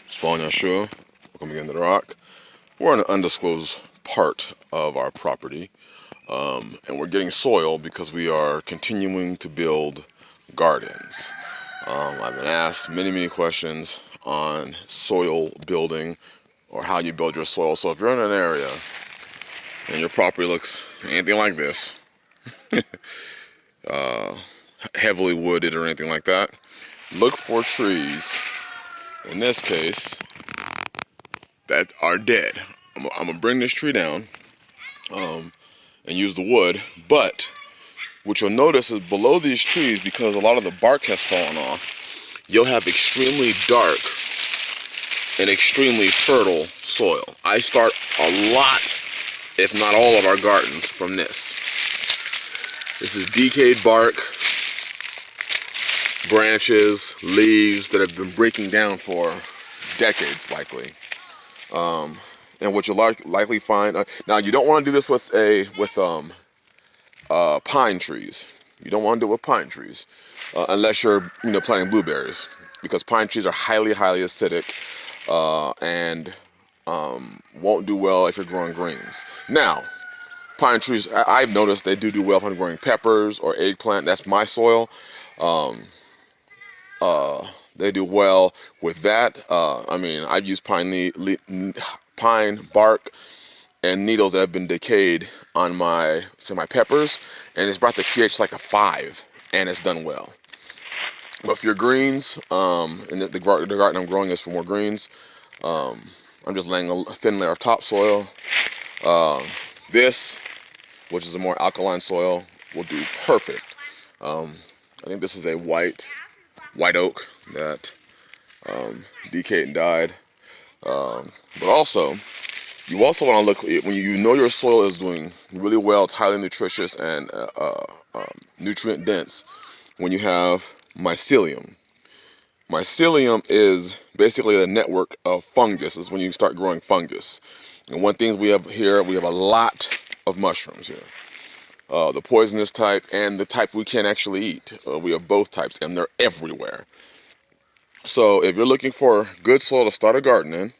It's Yahshua. Welcome again to the Rock. We're in an undisclosed part of our property, and we're getting soil because we are continuing to build gardens. I've been asked many questions on soil building or how you build your soil. So if you're in an area and your property looks anything like this, heavily wooded or anything like that, look for trees, in this case, that are dead. I'm gonna bring this tree down and use the wood, but what you'll notice is below these trees, because a lot of the bark has fallen off, you'll have extremely dark and extremely fertile soil. I start a lot, if not all of our gardens from this. This is decayed bark, branches, leaves that have been breaking down for decades likely. And what you'll likely find, now you don't want to do this with pine trees. You don't want to do it with pine trees unless you're planting blueberries, because pine trees are highly acidic and won't do well if you're growing greens. Now, pine trees, I've noticed they do well if I'm growing peppers or eggplant. That's my soil. They do well with that. I've used pine bark and needles that have been decayed on my peppers, and it's brought the pH like a 5, and it's done well. But for your greens, and the garden I'm growing is for more greens, I'm just laying a thin layer of topsoil. This, which is a more alkaline soil, will do perfect. I think this is a white oak that decayed and died. But also, you also want to look, when you know your soil is doing really well, it's highly nutritious and nutrient dense, when you have mycelium. Mycelium is basically a network of fungus. Is when you start growing fungus. And one thing we have here, we have a lot of mushrooms here. The poisonous type and the type we can't actually eat. We have both types, and they're everywhere. So if you're looking for good soil to start a garden in,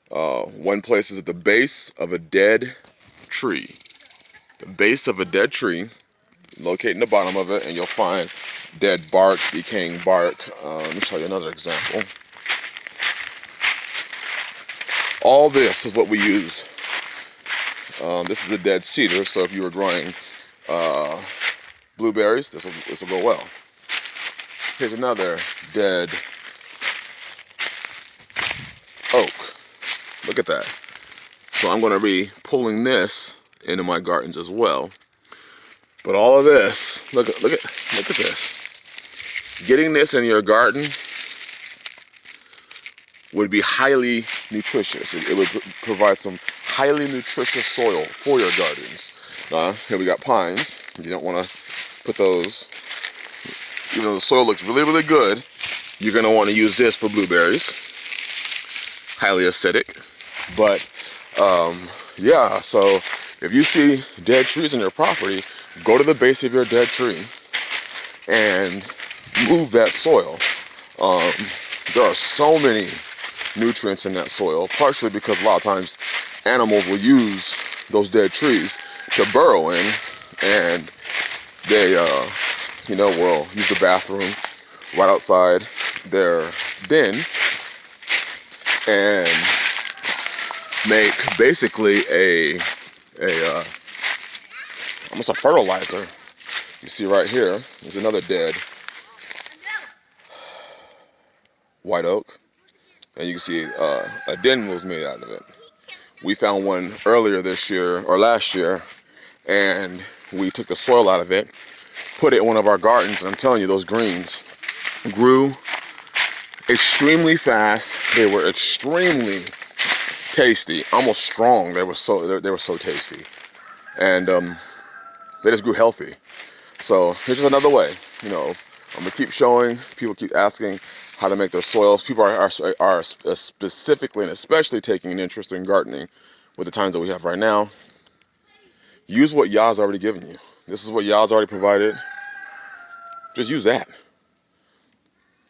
one place is at the base of a dead tree. The base of a dead tree, locate in the bottom of it, and you'll find dead bark, decaying bark. Let me show you another example. All this is what we use. This is a dead cedar, so if you were growing blueberries, this will go well. Here's another dead oak. Look at that. So I'm going to be pulling this into my gardens as well. But all of this, look at this. Getting this in your garden would be highly nutritious. It would provide some highly nutritious soil for your gardens. Here we got pines. You don't want to put those. Even though the soil looks really good, you're going to want to use this for blueberries. Highly acidic. But yeah, so if you see dead trees in your property, go to the base of your dead tree and move that soil. There are so many nutrients in that soil, partially because a lot of times animals will use those dead trees to burrow in, and they will use the bathroom right outside their den and make basically almost a fertilizer. You see right here, there's another dead white oak, and you can see a den was made out of it. We found one earlier this year, or last year, and we took the soil out of it, put it in one of our gardens, and I'm telling you, those greens grew extremely fast. They were extremely tasty, almost strong. They were so tasty, and they just grew healthy. So here's just another way. I'm gonna keep showing. People keep asking how to make their soils. People are specifically and especially taking an interest in gardening with the times that we have right now. Use what Yah's already given you. This is what Yah's already provided. Just use that.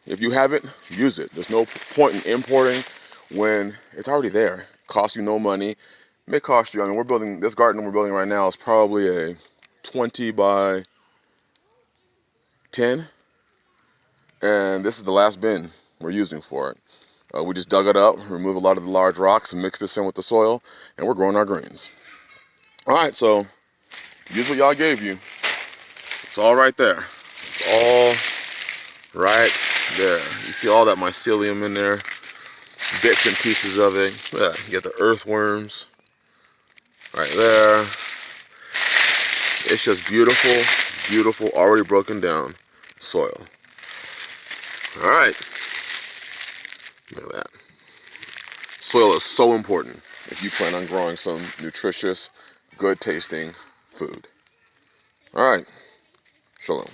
If you have it, use it. There's no point in importing when it's already there. It costs you no money. It may cost you, I mean, we're building, this garden we're building right now is probably a 20 by 10. And this is the last bin we're using for it. We just dug it up, remove a lot of the large rocks, and mix this in with the soil, and we're growing our greens. All right, so use what y'all gave you. It's all right there. It's all right there. You see all that mycelium in there, bits and pieces of it. Yeah, you get the earthworms right there. It's just beautiful, beautiful, already broken down soil. All right, look at that. Soil is so important if you plan on growing some nutritious, good tasting food. All right, shalom.